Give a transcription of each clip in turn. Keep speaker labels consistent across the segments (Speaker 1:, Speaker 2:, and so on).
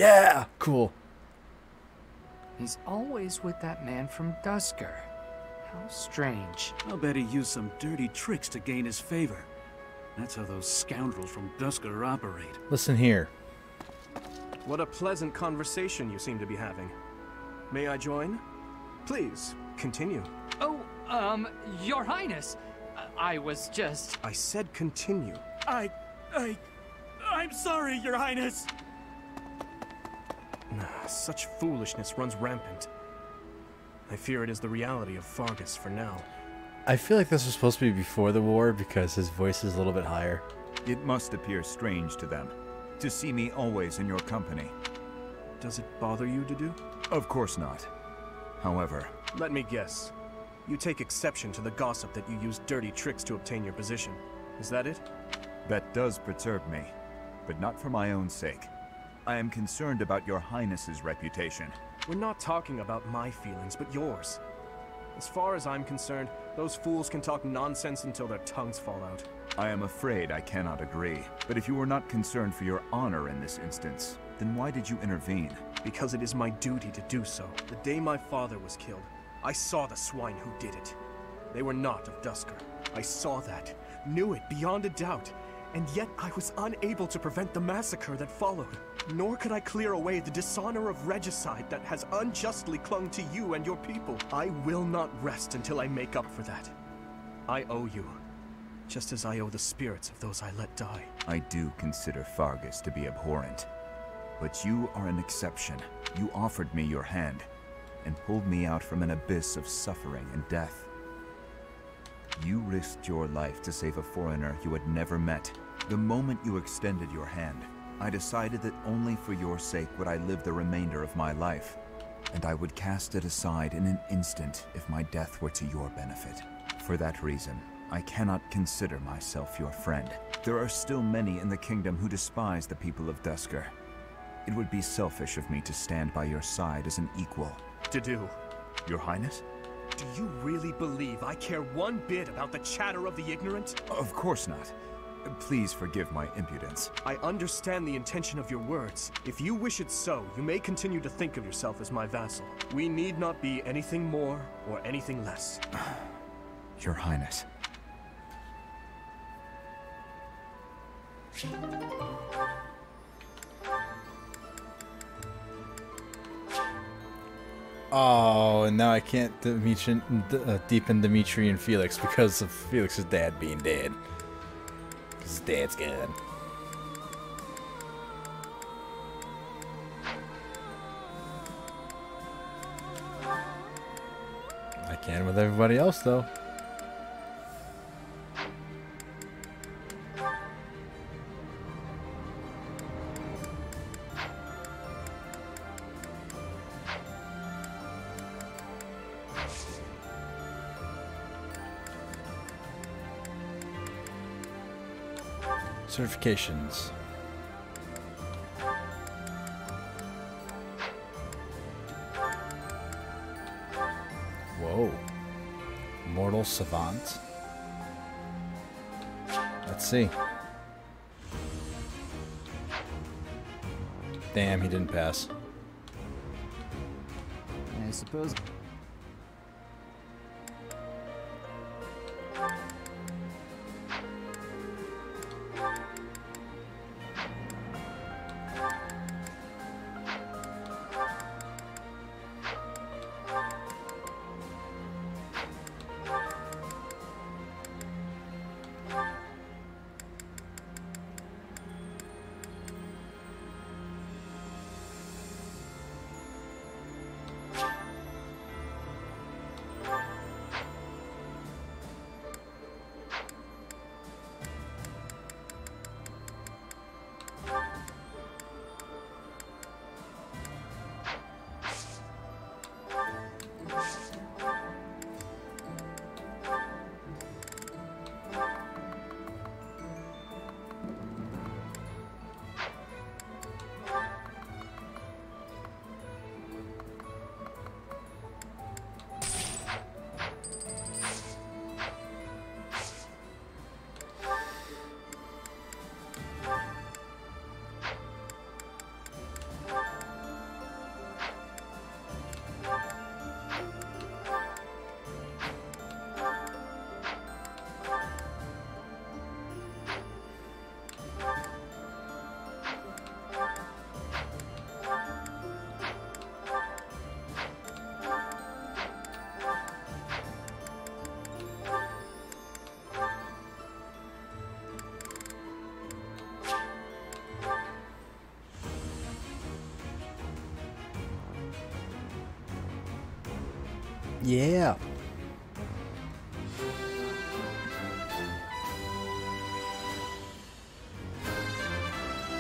Speaker 1: Yeah, cool.
Speaker 2: He's always with that man from Dusker. How strange.
Speaker 3: I'll bet he used some dirty tricks to gain his favor. That's how those scoundrels from Dusker operate.
Speaker 1: Listen here.
Speaker 4: What a pleasant conversation you seem to be having. May I join? Please, continue.
Speaker 2: Oh, Your Highness, I was just...
Speaker 4: I said continue.
Speaker 5: I'm sorry, Your Highness.
Speaker 4: Such foolishness runs rampant. I fear it is the reality of Fargus for now.
Speaker 1: I feel like this was supposed to be before the war because his voice is a little bit higher.
Speaker 6: It must appear strange to them, to see me always in your company.
Speaker 4: Does it bother you to do?
Speaker 6: Of course not. However...
Speaker 4: Let me guess. You take exception to the gossip that you use dirty tricks to obtain your position. Is that it?
Speaker 6: That does perturb me, but not for my own sake. I am concerned about your Highness's reputation.
Speaker 4: We're not talking about my feelings, but yours. As far as I'm concerned, those fools can talk nonsense until their tongues fall out.
Speaker 6: I am afraid I cannot agree. But if you were not concerned for your honor in this instance, then why did you intervene?
Speaker 4: Because it is my duty to do so. The day my father was killed, I saw the swine who did it. They were not of Dusker. I saw that, knew it beyond a doubt, and yet I was unable to prevent the massacre that followed. Nor could I clear away the dishonor of regicide that has unjustly clung to you and your people. I will not rest until I make up for that. I owe you, just as I owe the spirits of those I let die.
Speaker 6: I do consider Fargus to be abhorrent. But you are an exception. You offered me your hand, and pulled me out from an abyss of suffering and death. You risked your life to save a foreigner you had never met. The moment you extended your hand, I decided that only for your sake would I live the remainder of my life, and I would cast it aside in an instant if my death were to your benefit. For that reason, I cannot consider myself your friend. There are still many in the kingdom who despise the people of Dusker. It would be selfish of me to stand by your side as an equal.
Speaker 4: To do.
Speaker 6: Your Highness?
Speaker 4: Do you really believe I care one bit about the chatter of the ignorant?
Speaker 6: Of course not. Please forgive my impudence.
Speaker 4: I understand the intention of your words. If you wish it so, you may continue to think of yourself as my vassal. We need not be anything more or anything less.
Speaker 6: Your Highness.
Speaker 1: Oh, and now I can't deepen Dimitri and Felix because of Felix's dad being dead. His dad's dead. I can with everybody else, though. Certifications. Whoa. Mortal Savant. Let's see. Damn, he didn't pass.
Speaker 2: I suppose...
Speaker 1: Yeah.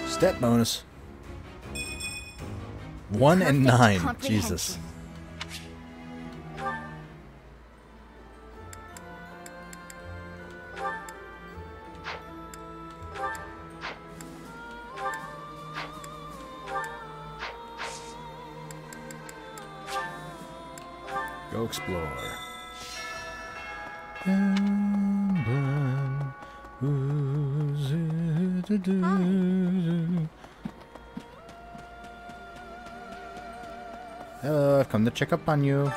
Speaker 1: Step bonus. 1 and 9. Jesus. Go explore. Emblem, who's it to do? Hello, I've come to check up on you.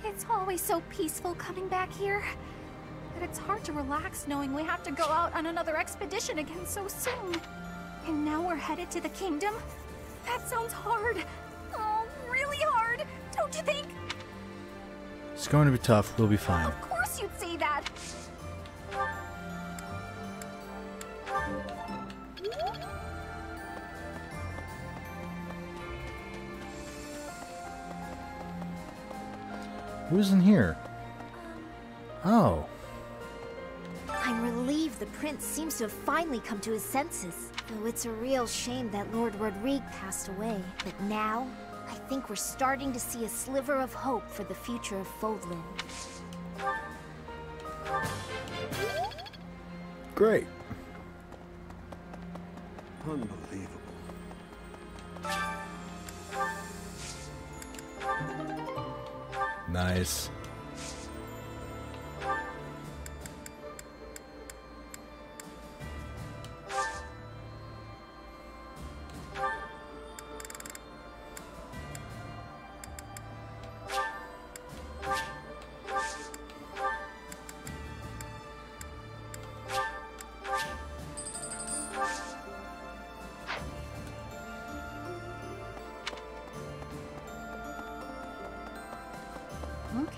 Speaker 5: It's always so peaceful coming back here. But it's hard to relax knowing we have to go out on another expedition again so soon. And now we're headed to the kingdom? That sounds hard. Oh, really hard, don't you think?
Speaker 1: It's going to be tough. We'll be fine.
Speaker 5: Of course you'd say that.
Speaker 1: Who's in here? Oh.
Speaker 7: I'm relieved the prince seems to have finally come to his senses. Though it's a real shame that Lord Rodrigue passed away. But now, I think we're starting to see a sliver of hope for the future of Fodlan.
Speaker 1: Great.
Speaker 3: Unbelievable.
Speaker 1: Nice.
Speaker 5: Okay.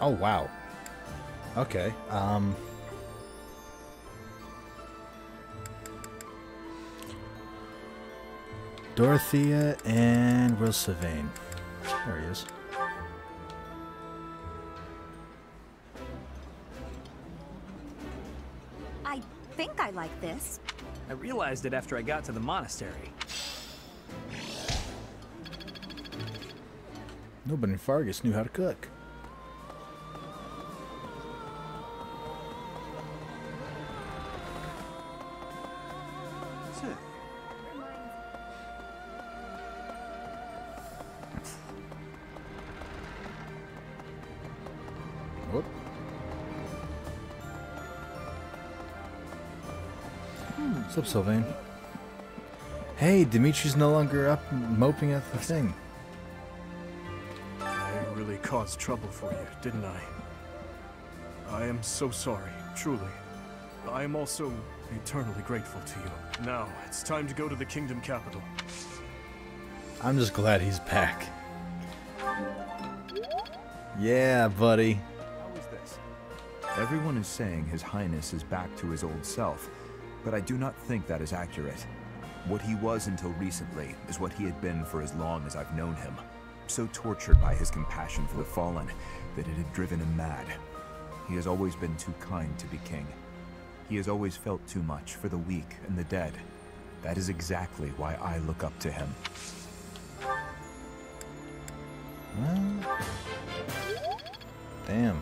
Speaker 1: Oh, wow. Okay, Dorothea and Will Sylvain. There he is.
Speaker 5: I think I like this.
Speaker 8: I realized it after I got to the monastery.
Speaker 1: Nobody in Fargus knew how to cook. Whoop. What's up, Sylvain? Hey, Dimitri's no longer up moping at the thing.
Speaker 4: I really caused trouble for you, didn't I? I am so sorry, truly. I am also eternally grateful to you. Now, it's time to go to the kingdom capital.
Speaker 1: I'm just glad he's back. Yeah, buddy.
Speaker 6: How is this? Everyone is saying His Highness is back to his old self, but I do not think that is accurate. What he was until recently is what he had been for as long as I've known him. So tortured by his compassion for the fallen that it had driven him mad. He has always been too kind to be king. He has always felt too much for the weak and the dead. That is exactly why I look up to him.
Speaker 1: Well, damn.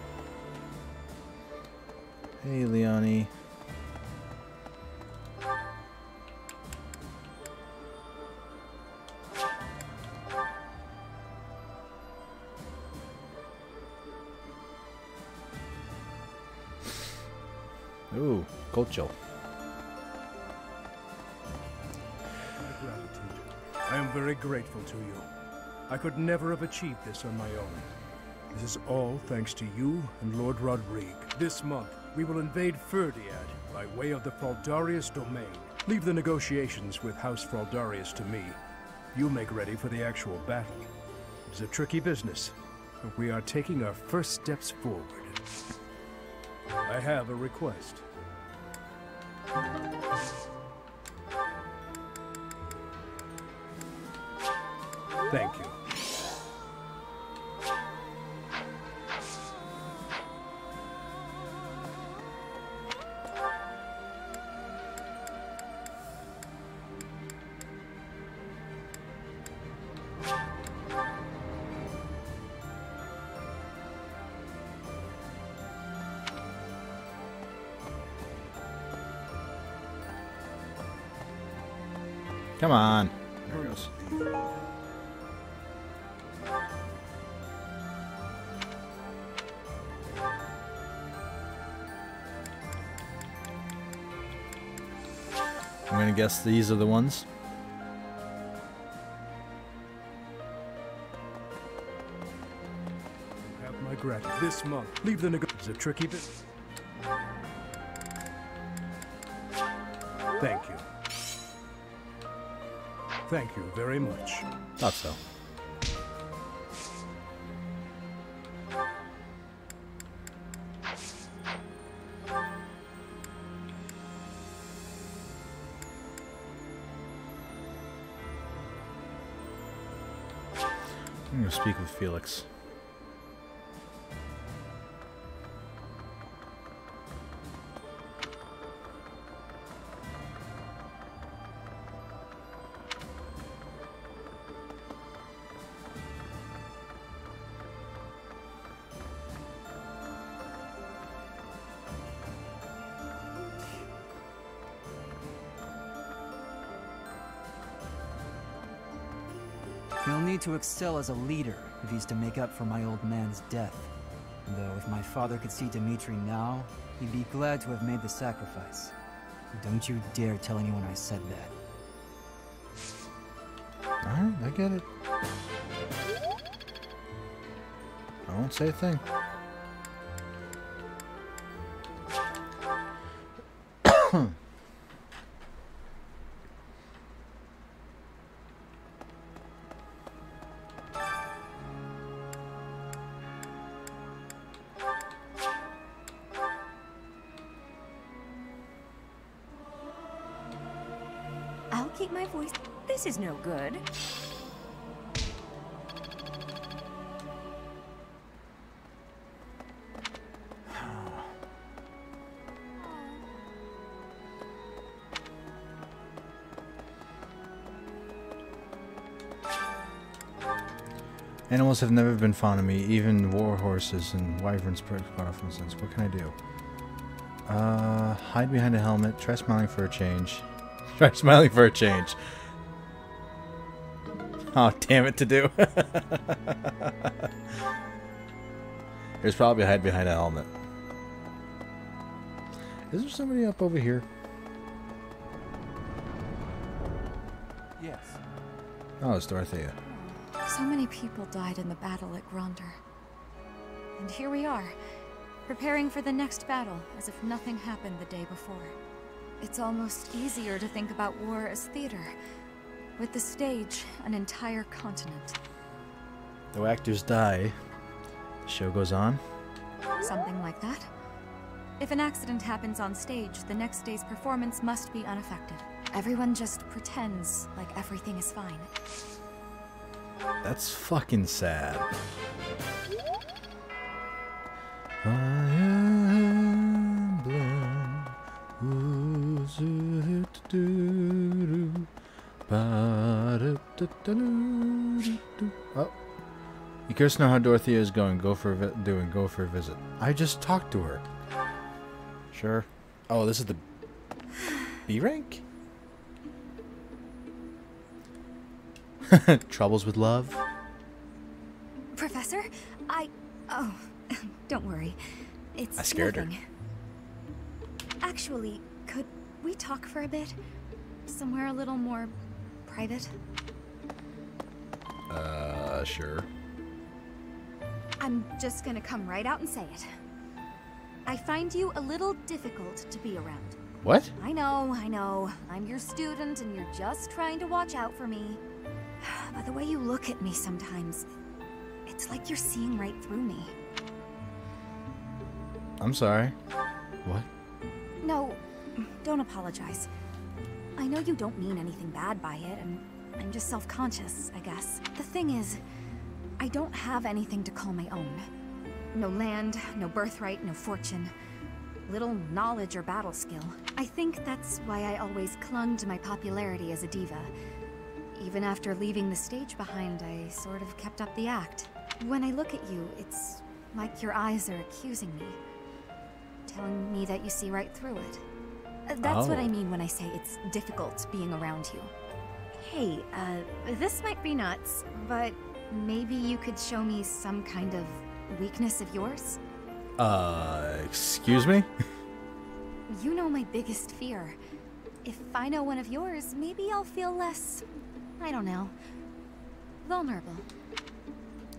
Speaker 1: Hey, Leonie. Ooh, Colcho.
Speaker 9: Gratitude. I am very grateful to you. I could never have achieved this on my own. This is all thanks to you and Lord Rodrigue. This month, we will invade Flirtatious by way of the Fraldarius domain. Leave the negotiations with House Fraldarius to me. You make ready for the actual battle. It is a tricky business, but we are taking our first steps forward. I have a request. Thank you.
Speaker 1: Come on. There we go. I'm gonna guess these are the ones.
Speaker 9: Have my gratitude. This month, leave the It's a tricky bit. Thank you. Thank you very much.
Speaker 1: Thought so. I'm going to speak with Felix.
Speaker 10: He'll need to excel as a leader if he's to make up for my old man's death. Though if my father could see Dimitri now, he'd be glad to have made the sacrifice. Don't you dare tell anyone I said that.
Speaker 1: Alright, I get it. I won't say a thing.
Speaker 11: I'll keep my voice. This is no good.
Speaker 1: Animals have never been fond of me, even war horses and wyverns quite often since. What can I do? Hide behind a helmet, try smiling for a change. Try smiling for a change. Oh, damn it to do. There's probably hide behind a helmet. Is there somebody up over here?
Speaker 10: Yes.
Speaker 1: Oh, it's Dorothea.
Speaker 5: So many people died in the battle at Gronder. And here we are, preparing for the next battle as if nothing happened the day before. It's almost easier to think about war as theater, with the stage an entire continent.
Speaker 1: Though actors die, the show goes on.
Speaker 5: Something like that. If an accident happens on stage, the next day's performance must be unaffected. Everyone just pretends like everything is fine.
Speaker 1: That's fucking sad. Oh, you curious to know how Dorothea is going? Go for a visit. I just talked to her. Sure. Oh, this is the B rank. Troubles with love?
Speaker 11: Professor, oh, don't worry. It's
Speaker 1: I scared
Speaker 11: nothing. Actually, could we talk for a bit? Somewhere a little more private?
Speaker 1: Sure.
Speaker 11: I'm just gonna come right out and say it. I find you a little difficult to be around.
Speaker 1: What?
Speaker 11: I know. I'm your student and you're just trying to watch out for me. But the way you look at me sometimes, it's like you're seeing right through me.
Speaker 1: I'm sorry. What?
Speaker 11: No, don't apologize. I know you don't mean anything bad by it, and I'm just self-conscious, I guess. The thing is, I don't have anything to call my own. No land, no birthright, no fortune. Little knowledge or battle skill. I think that's why I always clung to my popularity as a diva. Even after leaving the stage behind, I sort of kept up the act. When I look at you, it's like your eyes are accusing me. Telling me that you see right through it. That's what I mean when I say it's difficult being around you. Hey, this might be nuts, but maybe you could show me some kind of weakness of yours?
Speaker 1: Excuse me?
Speaker 11: You know my biggest fear. If I know one of yours, maybe I'll feel less, I don't know, vulnerable.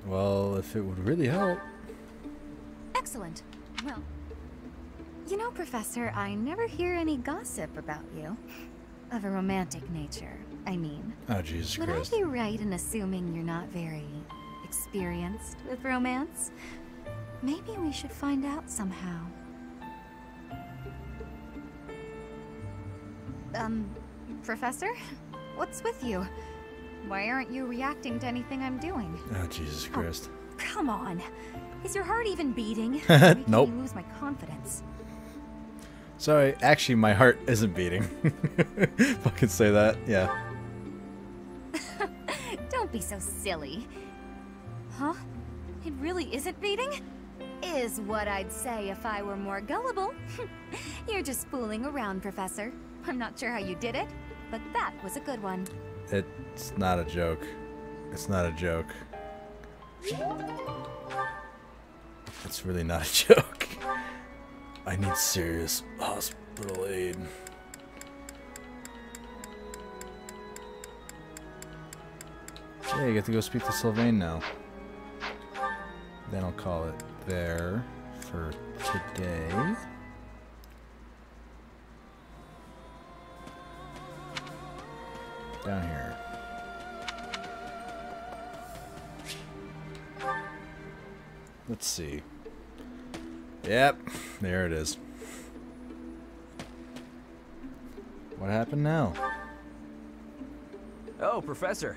Speaker 1: Well, if it would really help.
Speaker 11: Excellent. Well, you know, Professor, I never hear any gossip about you. Of a romantic nature, I mean.
Speaker 1: Oh, Jesus
Speaker 11: Would
Speaker 1: Christ.
Speaker 11: I be right in assuming you're not very experienced with romance? Maybe we should find out somehow. Professor? What's with you? Why aren't you reacting to anything I'm doing?
Speaker 1: Oh, Jesus Christ.
Speaker 11: Oh, come on. Is your heart even beating?
Speaker 1: Nope.
Speaker 11: You lose my confidence.
Speaker 1: Sorry, actually my heart isn't beating. If I could say that, yeah.
Speaker 11: Don't be so silly. Huh? It really isn't beating? Is what I'd say if I were more gullible. You're just fooling around, Professor. I'm not sure how you did it, but that was a good one.
Speaker 1: It's not a joke. It's not a joke. It's really not a joke. I need serious hospital aid. Yeah, you get to go speak to Sylvain now. Then I'll call it there for today. Down here. Let's see. Yep, there it is. What happened now?
Speaker 8: Oh, Professor.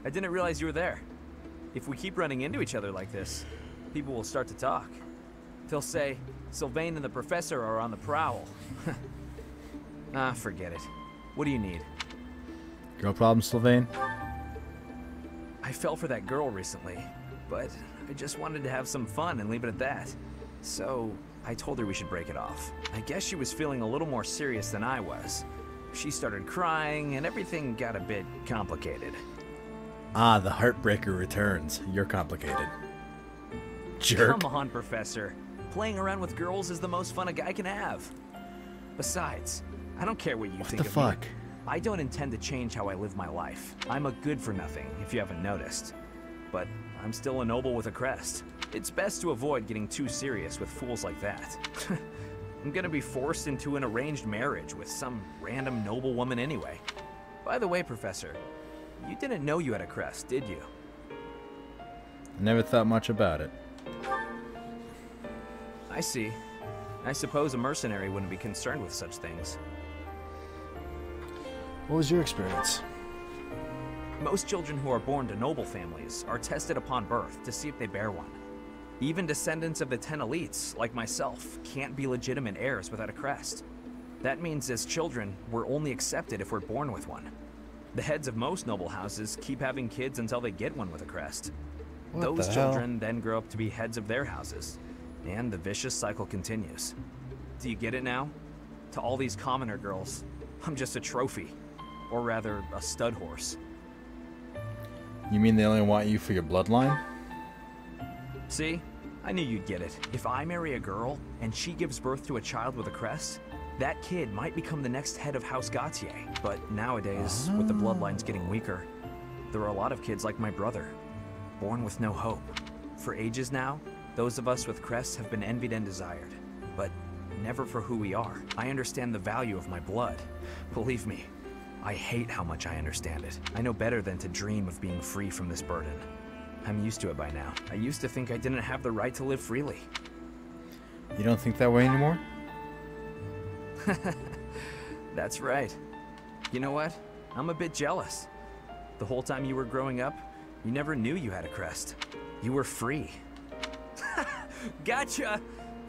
Speaker 8: I didn't realize you were there. If we keep running into each other like this, people will start to talk. They'll say, Sylvain and the Professor are on the prowl. Ah, forget it. What do you need?
Speaker 1: Girl problem, Sylvain?
Speaker 8: I fell for that girl recently, but I just wanted to have some fun and leave it at that. So, I told her we should break it off. I guess she was feeling a little more serious than I was. She started crying, and everything got a bit complicated.
Speaker 1: Ah, the heartbreaker returns. You're complicated. Jerk.
Speaker 8: Come on, Professor. Playing around with girls is the most fun a guy can have. Besides, I don't care what you think of me.
Speaker 1: What the fuck?
Speaker 8: I don't intend to change how I live my life. I'm a good-for-nothing, if you haven't noticed. But I'm still a noble with a crest. It's best to avoid getting too serious with fools like that. I'm gonna be forced into an arranged marriage with some random noble woman anyway. By the way, Professor, you didn't know you had a crest, did you?
Speaker 1: Never thought much about it.
Speaker 8: I see. I suppose a mercenary wouldn't be concerned with such things.
Speaker 1: What was your experience?
Speaker 8: Most children who are born to noble families are tested upon birth to see if they bear one. Even descendants of the 10 elites, like myself, can't be legitimate heirs without a crest. That means as children, we're only accepted if we're born with one. The heads of most noble houses keep having kids until they get one with a crest. Those children then grow up to be heads of their houses, and the vicious cycle continues. Do you get it now? To all these commoner girls, I'm just a trophy. Or rather, a stud horse.
Speaker 1: You mean they only want you for your bloodline?
Speaker 8: See? I knew you'd get it. If I marry a girl, and she gives birth to a child with a crest, that kid might become the next head of House Gautier. But nowadays, with the bloodlines getting weaker, there are a lot of kids like my brother, born with no hope. For ages now, those of us with crests have been envied and desired, but never for who we are. I understand the value of my blood. Believe me, I hate how much I understand it. I know better than to dream of being free from this burden. I'm used to it by now. I used to think I didn't have the right to live freely.
Speaker 1: You don't think that way anymore?
Speaker 8: That's right. You know what? I'm a bit jealous. The whole time you were growing up, you never knew you had a crest. You were free. Gotcha!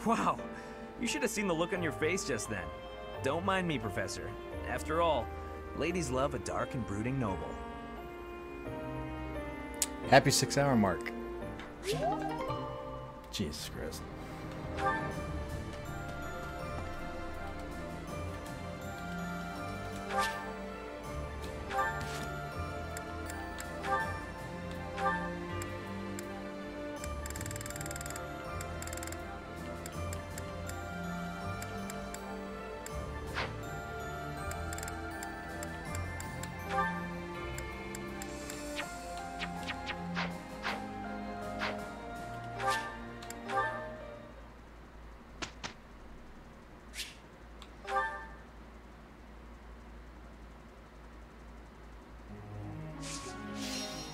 Speaker 8: Wow, you should have seen the look on your face just then. Don't mind me, Professor. After all, ladies love a dark and brooding noble.
Speaker 1: Happy 6-hour mark. Jesus Christ.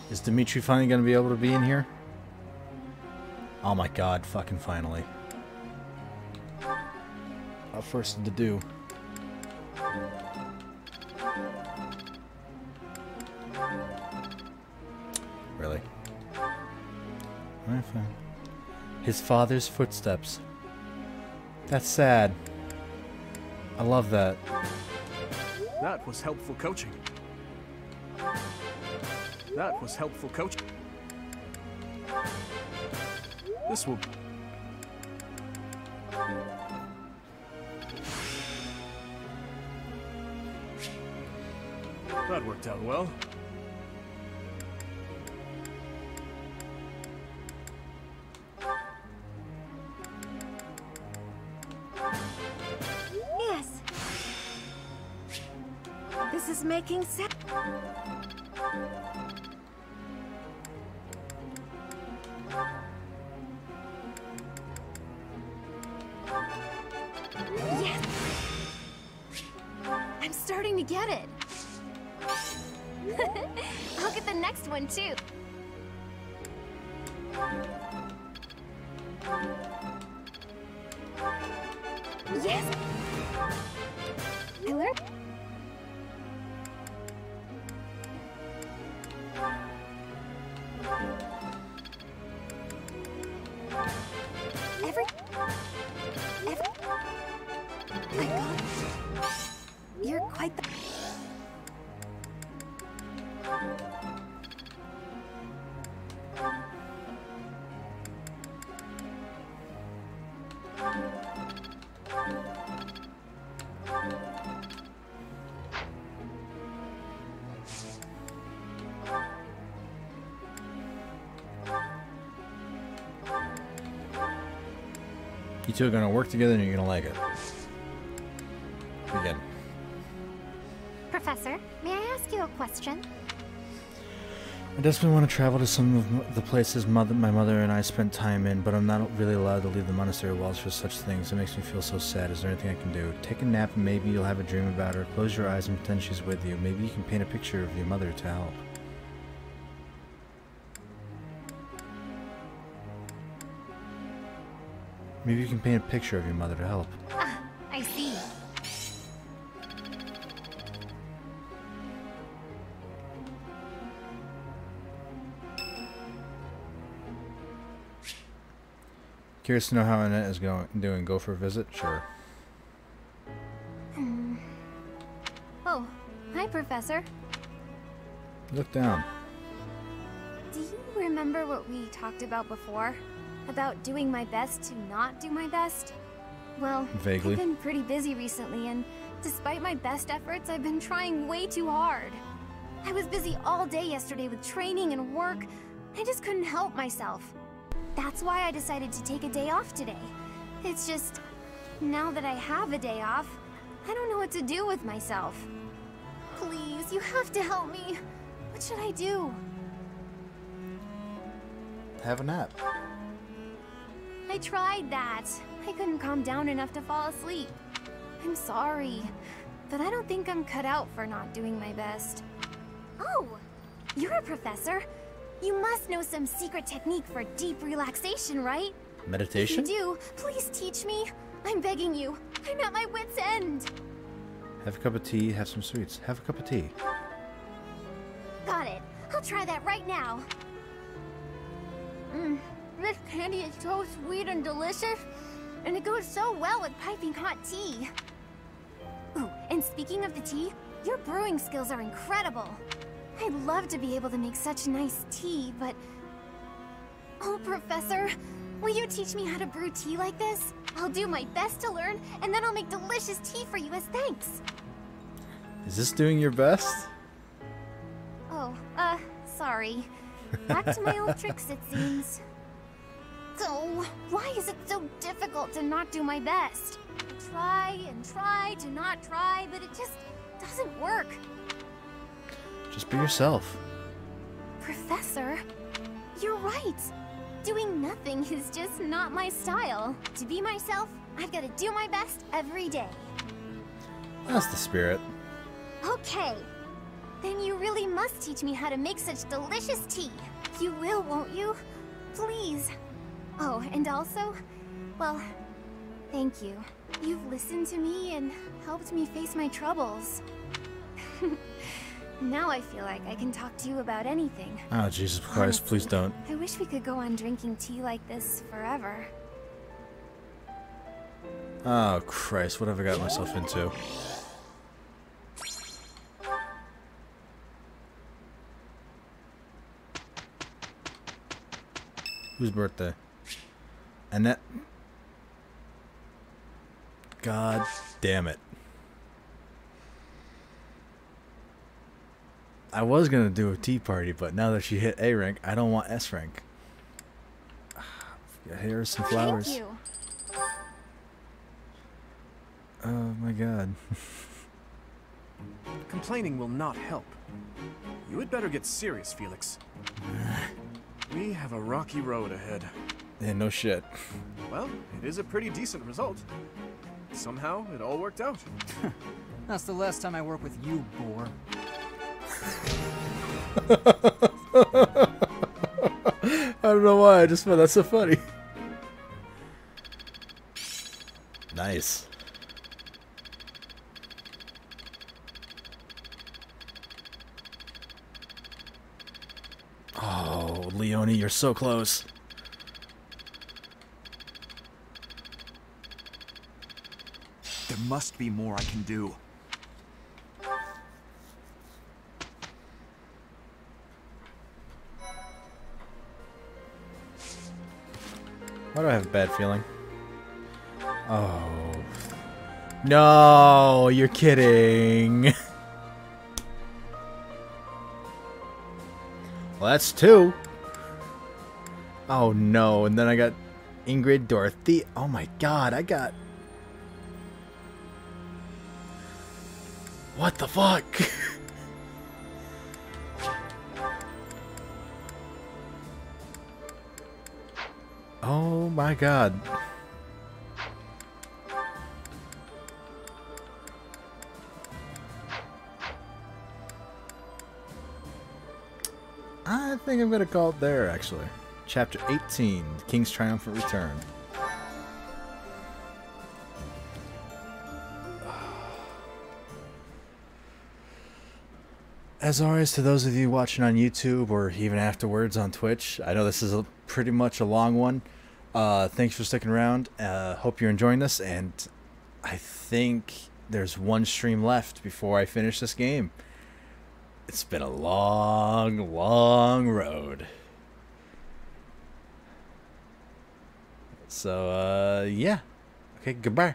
Speaker 1: Is Dimitri finally going to be able to be in here? Oh my god, fucking finally. I'll force him to do. Really? Alright, fine. His father's footsteps. That's sad. I love that.
Speaker 4: That was helpful coaching. That was helpful coaching. This will... That worked out well.
Speaker 7: Yes. This is making sense. Yes. I'm starting to get it. I'll get the next one too. Yes. I learned. I got it. You're quite the...
Speaker 1: You two are going to work together and you're going to like it. Begin.
Speaker 7: Professor, may I ask you a question?
Speaker 1: I desperately want to travel to some of the places my mother and I spent time in, but I'm not really allowed to leave the monastery walls for such things. It makes me feel so sad. Is there anything I can do? Take a nap and maybe you'll have a dream about her. Close your eyes and pretend she's with you. Maybe you can paint a picture of your mother to help. Maybe you can paint a picture of your mother to help.
Speaker 7: Ah, I see.
Speaker 1: Curious to know how Annette is doing. Go for a visit? Sure.
Speaker 7: Oh, hi, Professor.
Speaker 1: Look down.
Speaker 7: Do you remember what we talked about before? About doing my best to not do my best? Well,
Speaker 1: vaguely.
Speaker 7: I've been pretty busy recently, and despite my best efforts, I've been trying way too hard. I was busy all day yesterday with training and work. I just couldn't help myself. That's why I decided to take a day off today. It's just, now that I have a day off, I don't know what to do with myself. Please, you have to help me. What should I do?
Speaker 1: Have a nap.
Speaker 7: I tried that. I couldn't calm down enough to fall asleep. I'm sorry, but I don't think I'm cut out for not doing my best. Oh, you're a professor. You must know some secret technique for deep relaxation, right?
Speaker 1: Meditation?
Speaker 7: If you do, please teach me. I'm begging you. I'm at my wit's end.
Speaker 1: Have a cup of tea, have some sweets. Have a cup of tea.
Speaker 7: Got it. I'll try that right now. This candy is so sweet and delicious, and it goes so well with piping hot tea. Ooh, and speaking of the tea, your brewing skills are incredible. I'd love to be able to make such nice tea, but... Oh, Professor, will you teach me how to brew tea like this? I'll do my best to learn, and then I'll make delicious tea for you as thanks.
Speaker 1: Is this doing your best?
Speaker 7: Oh, sorry. Back to my old tricks, it seems. So, why is it so difficult to not do my best? I try and try to not try, but it just doesn't work.
Speaker 1: Just be yourself.
Speaker 7: Professor, you're right. Doing nothing is just not my style. To be myself, I've got to do my best every day.
Speaker 1: That's the spirit.
Speaker 7: Okay. Then you really must teach me how to make such delicious tea. You will, won't you? Please. Oh, and also, well, thank you. You've listened to me and helped me face my troubles. Now I feel like I can talk to you about anything.
Speaker 1: Oh, Jesus Christ,
Speaker 7: Honestly,
Speaker 1: please don't.
Speaker 7: I wish we could go on drinking tea like this forever.
Speaker 1: Oh, Christ, what have I got myself into? Whose birthday? Annette. God damn it. I was gonna do a tea party, but now that she hit A rank, I don't want S rank. Here's some flowers.
Speaker 7: Thank you.
Speaker 1: Oh my god.
Speaker 4: Complaining will not help. You had better get serious, Felix. We have a rocky road ahead.
Speaker 1: Yeah, no shit.
Speaker 4: Well, it is a pretty decent result. Somehow, it all worked out.
Speaker 10: That's the last time I work with you, boar.
Speaker 1: I don't know why, I just found that so funny. Nice. Oh, Leonie, you're so close.
Speaker 6: There must be more I can do.
Speaker 1: Why do I have a bad feeling? Oh. No, you're kidding. Well, that's 2. Oh no, and then I got Ingrid, Dorothea. Oh my god, I got... What the fuck? Oh my god. I think I'm gonna call it there, actually. Chapter 18, King's Triumphant Return. As always, to those of you watching on YouTube or even afterwards on Twitch, I know this is pretty much a long one. Thanks for sticking around. Hope you're enjoying this, and I think there's one stream left before I finish this game. It's been a long, long road. So, yeah. Okay, goodbye.